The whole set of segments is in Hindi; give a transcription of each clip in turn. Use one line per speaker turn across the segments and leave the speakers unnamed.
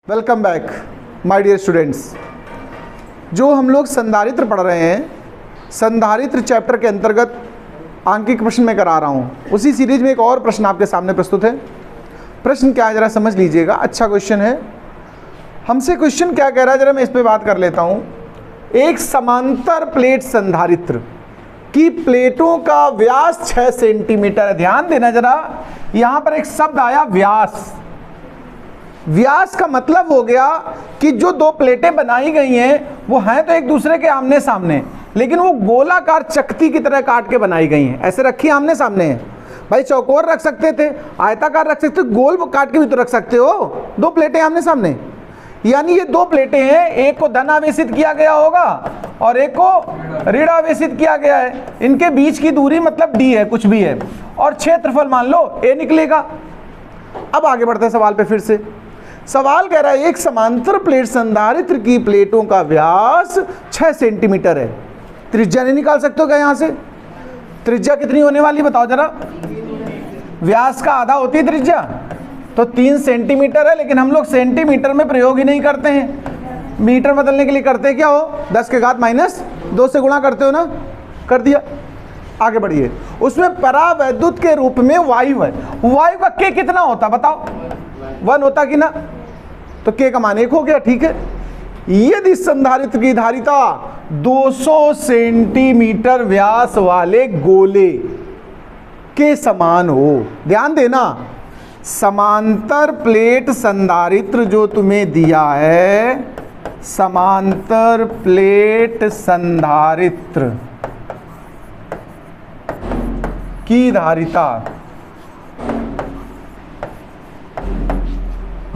Welcome back my dear students. जो हम लोग संधारित्र पढ़ रहे हैं, संधारित्र चैप्टर के अंतर्गत आंकिक प्रश्न में करा रहा हूँ। उसी सीरीज में एक और प्रश्न आपके सामने प्रस्तुत है। प्रश्न क्या है जरा समझ लीजिएगा, अच्छा क्वेश्चन है। हमसे क्वेश्चन क्या कह रहा है जरा मैं इस पे बात कर लेता हूँ। एक समांतर प्लेट संधारित्र की प्लेटों का व्यास 6 सेंटीमीटर है। ध्यान देना जरा, यहाँ पर एक शब्द आया व्यास। व्यास का मतलब हो गया कि जो दो प्लेटें बनाई गई हैं वो हैं तो एक दूसरे के आमने सामने, लेकिन वो गोलाकार चकती की तरह काट के बनाई गई हैं। ऐसे रखी आमने सामने है भाई, चौकोर रख सकते थे, आयताकार रख सकते थे, गोल काट के भी तो रख सकते हो। दो प्लेटें आमने सामने, यानी ये दो प्लेटें हैं, एक को धन आवेशित किया गया होगा और एक को ऋण आवेशित किया गया है। इनके बीच की दूरी मतलब डी है, कुछ भी है, और क्षेत्रफल मान लो ए निकलेगा। अब आगे बढ़ते हैं सवाल पे फिर से। सवाल कह रहा है एक समांतर प्लेट संधारित्र की प्लेटों का व्यास 6 सेंटीमीटर है। त्रिज्या नहीं निकाल सकते हो क्या यहाँ से? त्रिज्या कितनी होने वाली बताओ जरा। व्यास का आधा होती है त्रिज्या, तो 3 सेंटीमीटर है, लेकिन हम लोग सेंटीमीटर में प्रयोग ही नहीं करते हैं। मीटर बदलने के लिए करते क्या हो, 10 के घात -2 से गुणा करते हो ना, कर दिया। आगे बढ़िए। उसमें परावैद्युत के रूप में वायु है। वायु का के कितना होता बताओ? 1 होता कि ना, तो के का मान 1 हो गया। ठीक है। यदि संधारित्र की धारिता 200 सेंटीमीटर व्यास वाले गोले के समान हो, ध्यान देना, समांतर प्लेट संधारित्र जो तुम्हें दिया है, समांतर प्लेट संधारित्र की धारिता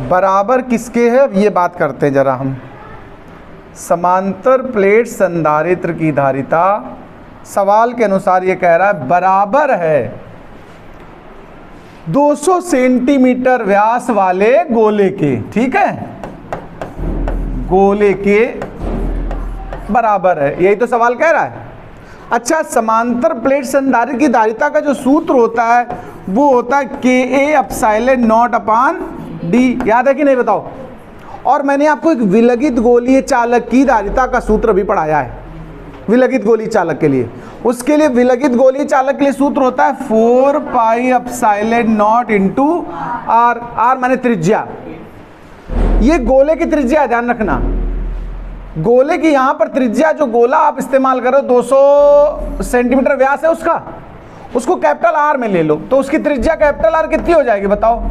बराबर किसके है, अब ये बात करते हैं जरा हम। समांतर प्लेट संधारित्र की धारिता सवाल के अनुसार ये कह रहा है बराबर है 200 सेंटीमीटर व्यास वाले गोले के। ठीक है, गोले के बराबर है, यही तो सवाल कह रहा है। अच्छा, समांतर प्लेट संधारित्र की धारिता का जो सूत्र होता है वो होता है KA/0/D। याद है कि नहीं बताओ? और मैंने आपको एक विलगित गोलीय चालक की धारिता का सूत्र भी पढ़ाया है। विलगित गोलीय चालक के लिए, उसके लिए विलगित गोलीय चालक के लिए सूत्र होता है 4πε0 इंटू R। R माने त्रिज्या। ये गोले की त्रिज्या है, ध्यान रखना। गोले की यहाँ पर त्रिज्या, जो गोला आप इस्तेमाल करो 200 सेंटीमीटर व्यास है उसका, उसको कैपिटल R में ले लो, तो उसकी त्रिज्या कैपिटल R कितनी हो जाएगी बताओ?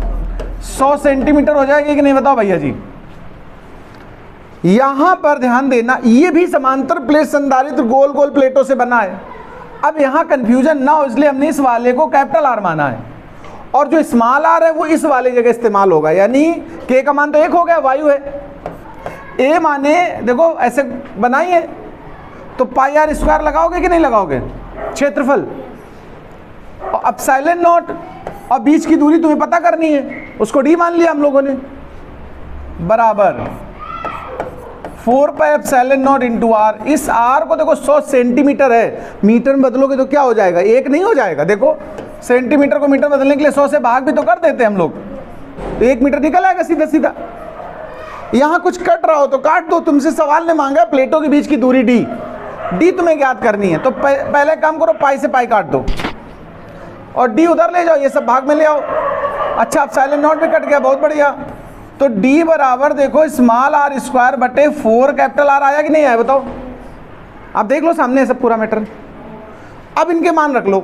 100 सेंटीमीटर हो जाएगी कि नहीं बताओ भैया जी? यहां पर ध्यान देना, ये भी समांतर प्लेट संधारित्र गोल गोल प्लेटों से बना है। अब यहां कंफ्यूजन ना हो इसलिए हमने इस वाले को कैपिटल R माना है, और जो स्मॉल r है वो इस वाले जगह इस्तेमाल होगा, यानी k का मान तो 1 हो गया, वायु है। a माने देखो ऐसे बनाई है तो πr² लगाओगे कि नहीं लगाओगे? क्षेत्रफल और एप्सिलॉन नॉट, और बीच की दूरी तुम्हें पता करनी है, उसको d मान लिया हम लोगों ने, बराबर 4πε0 इंटू R। इस R को देखो 100 सेंटीमीटर है, मीटर में बदलोगे तो क्या हो जाएगा? 1 नहीं हो जाएगा। देखो सेंटीमीटर को मीटर बदलने के लिए 100 से भाग भी तो कर देते हैं हम लोग, तो 1 मीटर निकल आएगा सीधा सीधा। यहाँ कुछ कट रहा हो तो काट दो। तुमसे सवाल ने मांगा प्लेटों के बीच की दूरी d तुम्हें ज्ञात करनी है, तो पहले काम करो, पाई से पाई काट दो और d उधर ले जाओ, ये सब भाग में ले आओ। अच्छा, एप्सिलॉन नॉट भी कट गया, बहुत बढ़िया। तो d बराबर देखो स्मॉल r² बटे 4 कैपिटल R आया कि नहीं आया बताओ? आप देख लो सामने सब पूरा मैटर। अब इनके मान रख लो।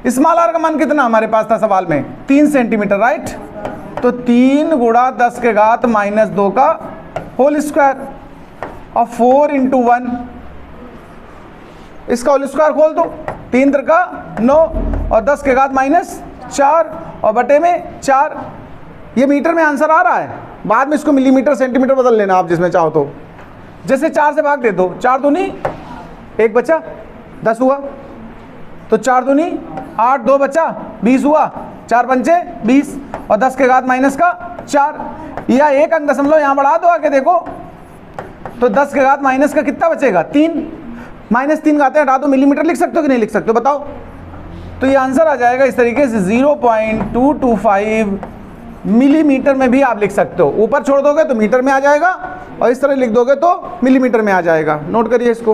स्मॉल r का मान कितना हमारे पास था सवाल में? 3 सेंटीमीटर, राइट? तो 3 गुणा 10 के घात -2 का होल स्क्वायर और 4 इंटू 1, इसका होल स्क्वायर खोल दो, 3 त्रिका 9 और 10 के घात -4 और बटे में 4। ये मीटर में आंसर आ रहा है, बाद में इसको मिलीमीटर सेंटीमीटर बदल लेना आप जिसमें चाहो तो। जैसे 4 से भाग दे दो, 4 दूनी 1 बचा 10 हुआ, तो 4 दूनी 8, 2 बचा 20 हुआ, 4 पंचे 20 और 10 के घात -4, या 1 अंक दशमलव यहाँ बढ़ा दो आके देखो, तो 10 के घात माइनस का कितना बचेगा? 3। -3 घाते हटा दो, मिलीमीटर लिख सकते हो कि नहीं लिख सकते हो बताओ? तो ये आंसर आ जाएगा इस तरीके से 0.225 मिलीमीटर में भी आप लिख सकते हो, ऊपर छोड़ दोगे तो मीटर में आ जाएगा और इस तरह लिख दोगे तो मिलीमीटर में आ जाएगा। नोट करिए इसको।